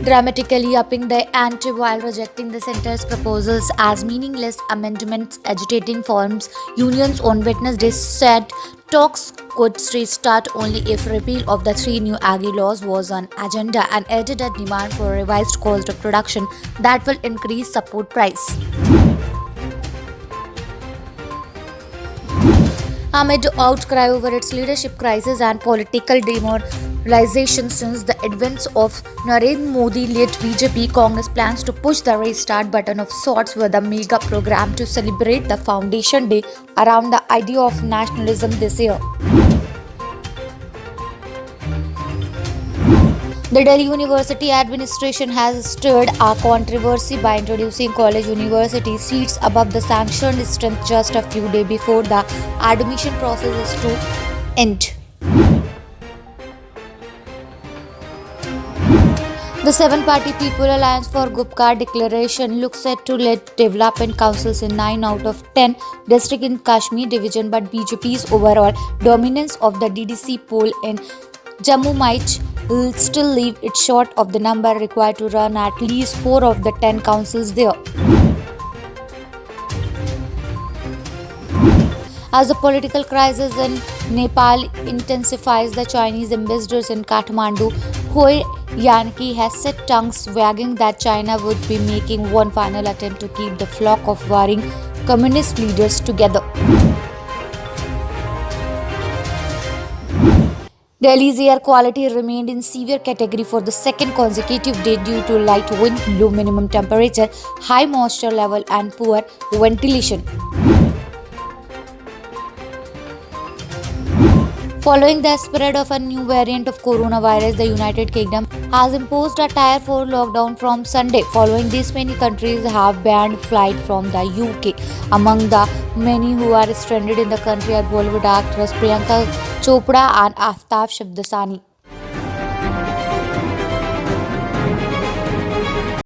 dramatically upping the ante while rejecting the centre's proposals as meaningless amendments. Agitating farms unions on Wednesday said talks could restart only if repeal of the three new agri laws was on agenda, and added a demand for revised cost of production that will increase support price. Amid outcry over its leadership crisis and political demoralization since the advent of Narendra Modi-led BJP, Congress plans to push the restart button of sorts with a mega program to celebrate the Foundation Day around the idea of nationalism this year. The Delhi University administration has stirred a controversy by introducing college university seats above the sanctioned strength just a few days before the admission process is to end. The seven-party People Alliance for Gupkar Declaration looks set to lead development councils in 9 out of 10 districts in Kashmir division, but BJP's overall dominance of the DDC poll in Jammu might still leave it short of the number required to run at least 4 of the 10 councils there. As the political crisis in Nepal intensifies, the Chinese ambassadors in Kathmandu, Hui Yanqi, has set tongues wagging that China would be making one final attempt to keep the flock of warring communist leaders together. Delhi's air quality remained in severe category for the second consecutive day due to light wind, low minimum temperature, high moisture level, and poor ventilation. Following the spread of a new variant of coronavirus, the United Kingdom has imposed a Tier 4 lockdown from Sunday. Following this, many countries have banned flight from the UK. Among the many who are stranded in the country are Bollywood actress Priyanka Chopra and Aftab Shabdasani.